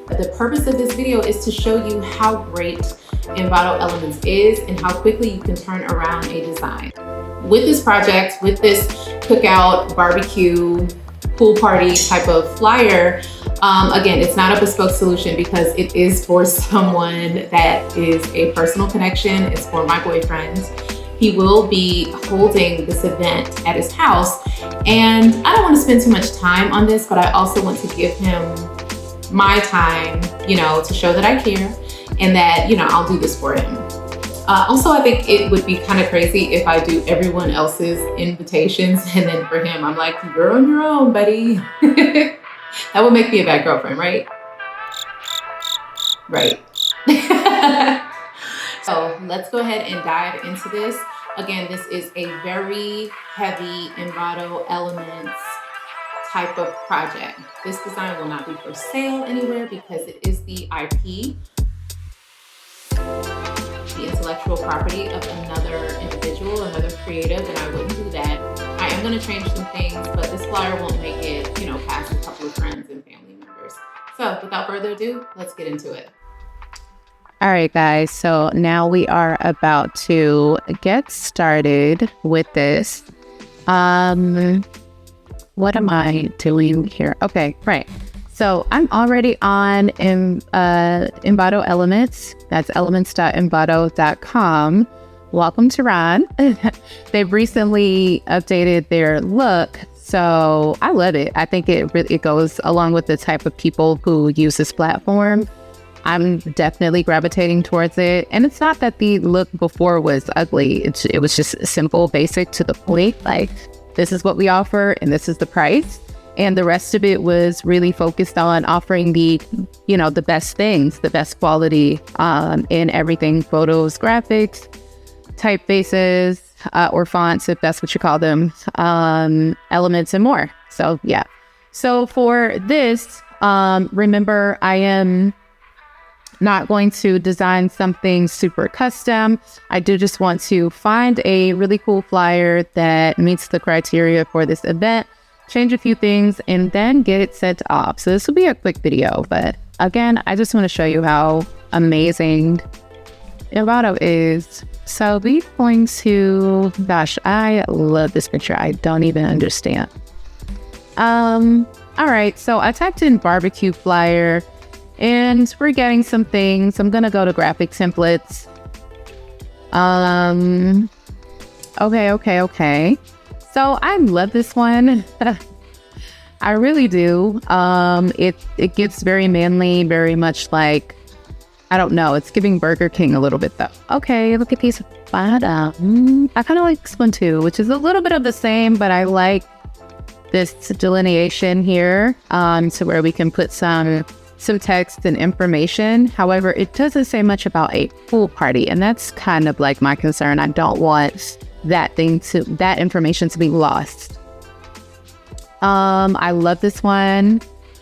The purpose of this video is to show you how great Envato Elements is and how quickly you can turn around a design. With this project, with this cookout, barbecue, pool party type of flyer, again, it's not a bespoke solution because it is for someone that is a personal connection. It's for my boyfriend. He will be holding this event at his house. And I don't want to spend too much time on this, but I also want to give him my time, to show that I care and that, I'll do this for him. Also, I think it would be kind of crazy if I do everyone else's invitations and then for him, I'm like, you're on your own, buddy. That would make me a bad girlfriend, right? Right. So let's go ahead and dive into this. Again, this is a very heavy Envato Elements type of project. This design will not be for sale anywhere because it is the IP, the intellectual property of another individual, another creative, and I wouldn't do that. I am going to change some things, but this flyer won't make it, past a couple of friends and family members. So without further ado, let's get into it. All right, guys. So now we are about to get started with this. What am I doing here? Okay, right. So I'm already on Envato Elements. That's elements.envato.com. Welcome to Ron. They've recently updated their look, so I love it. I think it goes along with the type of people who use this platform. I'm definitely gravitating towards it. And it's not that the look before was ugly. It was just simple, basic, to the point. Like, this is what we offer and this is the price. And the rest of it was really focused on offering the best things, the best quality in everything: photos, graphics, typefaces, or fonts, if that's what you call them, elements, and more. So yeah. So for this, remember, I am not going to design something super custom. I do just want to find a really cool flyer that meets the criteria for this event, change a few things, and then get it sent off. So this will be a quick video, but again, I just want to show you how amazing Envato is. So we're going to, gosh, I love this picture. I don't even understand. All right, so I typed in barbecue flyer, and we're getting some things. I'm gonna go to graphic templates. Okay. So I love this one. I really do. It gives very manly, very much like, I don't know, it's giving Burger King a little bit though. Okay, look at these bottom. I kind of like this one too, which is a little bit of the same, but I like this delineation here, to where we can put some text and information. However, it doesn't say much about a pool party, and that's kind of like my concern. I don't want that information to be lost. I love this one.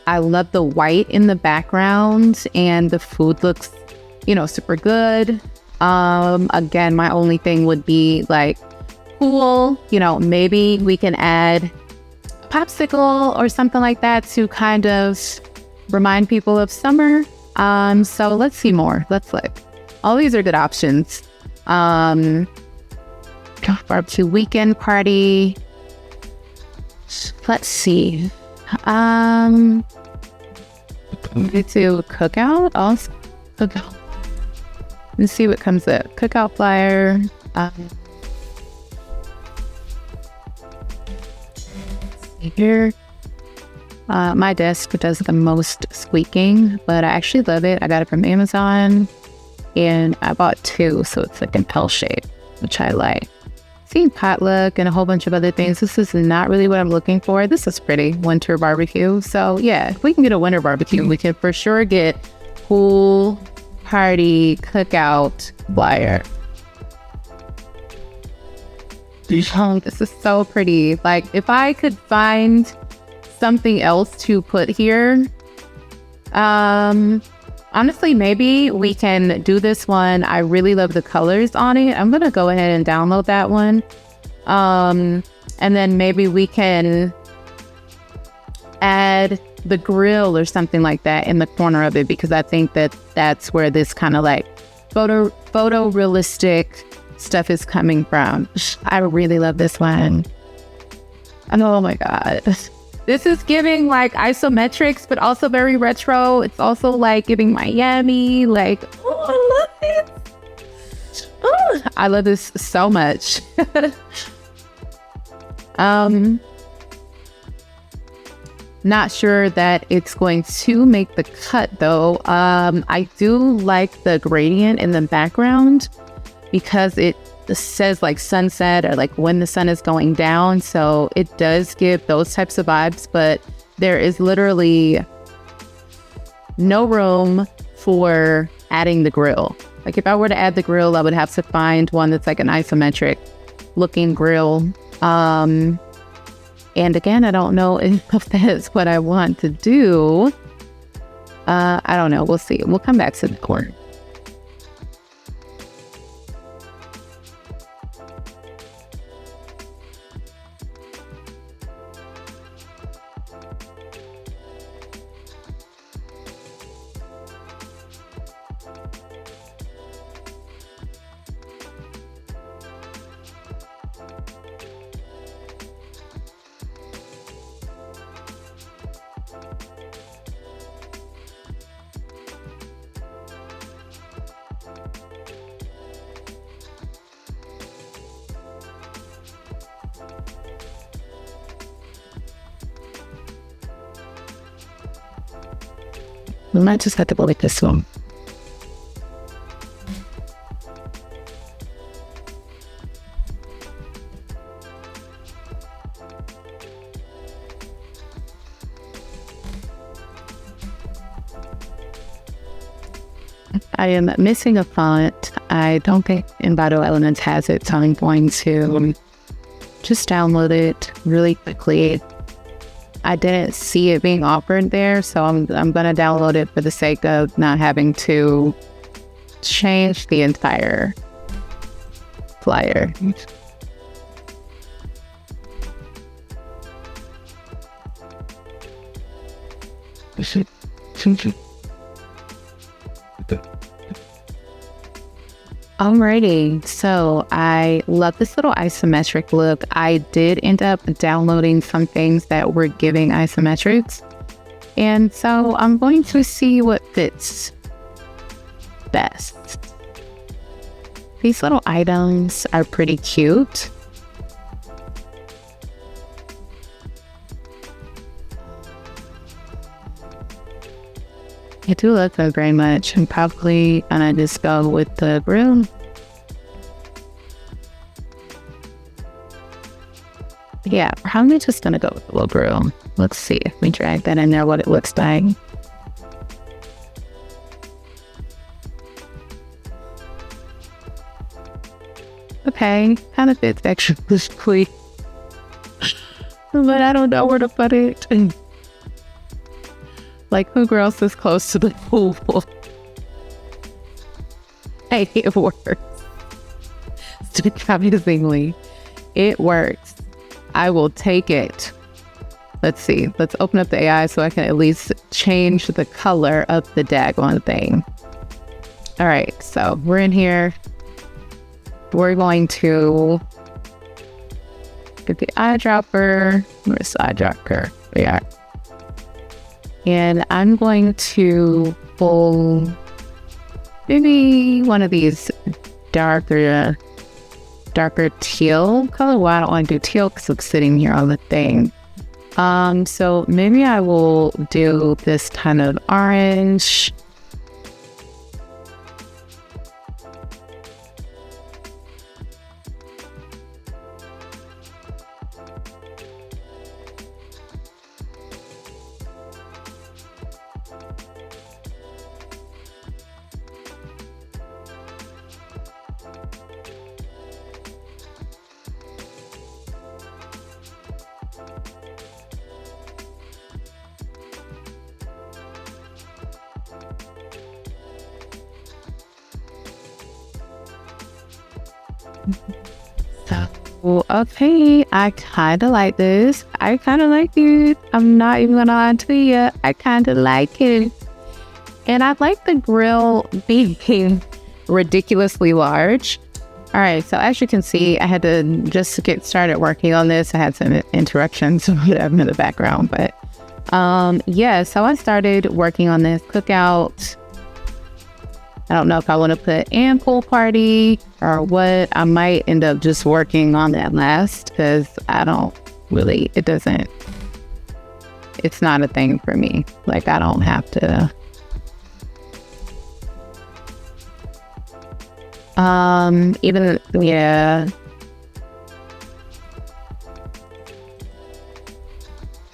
I love the white in the background, and the food looks, super good. Again, my only thing would be like pool, maybe we can add a popsicle or something like that to kind of remind people of summer. So let's see more. Let's look. All these are good options. Barbecue weekend party. Let's see. Maybe to cookout. Also cookout. Let's see what comes up. Cookout flyer. Here. My desk does the most squeaking, but I actually love it. I got it from Amazon, and I bought two, so it's like an L shape, which I like. See, potluck and a whole bunch of other things. This is not really what I'm looking for. This is pretty. Winter barbecue. So yeah, if we can get a winter barbecue, we can for sure get pool party cookout flyer. Oh, this is so pretty. Like, if I could find something else to put here, honestly, maybe we can do this one. I really love the colors on it. I'm gonna go ahead and download that one, and then maybe we can add the grill or something like that in the corner of it, because I think that that's where this kind of like photorealistic stuff is coming from. I really love this one. Oh my God. This is giving like isometrics, but also very retro. It's also like giving Miami, like, oh, I love it. Oh, I love this so much. Not sure that it's going to make the cut though. I do like the gradient in the background because it says like sunset or like when the sun is going down. So it does give those types of vibes, but there is literally no room for adding the grill. Like if I were to add the grill, I would have to find one that's like an isometric looking grill. And again, I don't know if that's what I want to do. I don't know. We'll see. We'll come back to the corner. We might just have to go with this one. I am missing a font. I don't think Envato Elements has it, so I'm going to just download it really quickly. I didn't see it being offered there, so I'm going to download it for the sake of not having to change the entire flyer. Alrighty, so I love this little isometric look. I did end up downloading some things that were giving isometrics, and so I'm going to see what fits best. These little items are pretty cute. I do love that very much. I'm probably gonna just go with the grill. Yeah, probably just gonna go with the little grill. Let's see if we drag that in there, what it looks like. Okay, kind of fits actually, but I don't know where to put it. Like, who else is close to the pool? Hey, it works. Amazingly, it works. I will take it. Let's see. Let's open up the AI so I can at least change the color of the daggone thing. All right, so we're in here. We're going to get the eyedropper. Where's the eyedropper? Yeah. And I'm going to pull maybe one of these darker teal color. Well, I don't want to do teal because it's sitting here on the thing. So maybe I will do this kind of orange. So Okay, I kind of like this. I kind of like it. I'm not even gonna lie to you. I kind of like it. And I like the grill being ridiculously large. All right, so as you can see, I had to just get started working on this. I had some interruptions in the background, but yeah, so I started working on this cookout. I don't know if I want to put and pool party or what. I might end up just working on that last because I don't really, it's not a thing for me. Like, I don't have to. Yeah.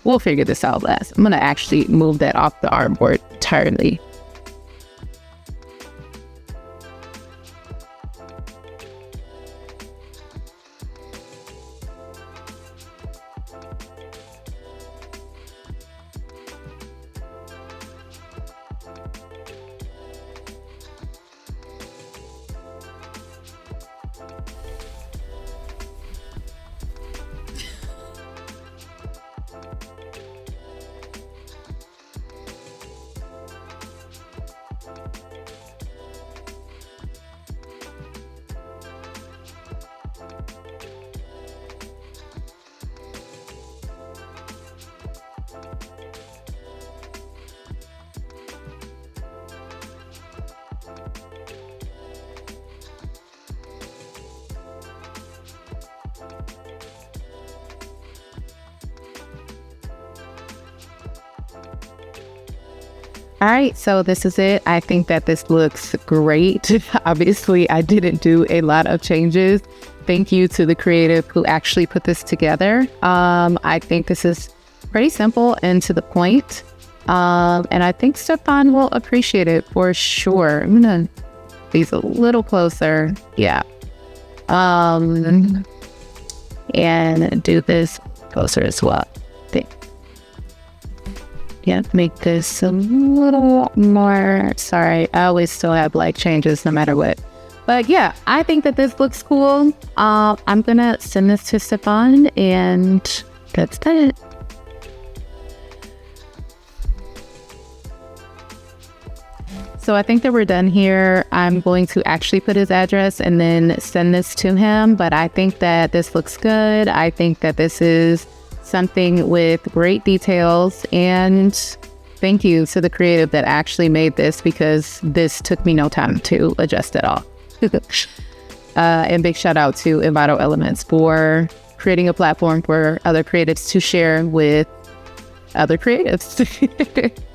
We'll figure this out last. I'm going to actually move that off the artboard entirely. All right, so this is it. I think that this looks great. Obviously, I didn't do a lot of changes. Thank you to the creative who actually put this together. I think this is pretty simple and to the point. And I think Stefan will appreciate it for sure. I'm gonna these a little closer. Yeah. And do this closer as well. Yeah, make this a little more. Sorry, I always still have like changes no matter what. But yeah, I think that this looks cool. I'm gonna send this to Stefan, and that's it. So I think that we're done here. I'm going to actually put his address and then send this to him. But I think that this looks good. I think that this is something with great details, and thank you to the creative that actually made this, because this took me no time to adjust at all. And big shout out to Envato Elements for creating a platform for other creatives to share with other creatives.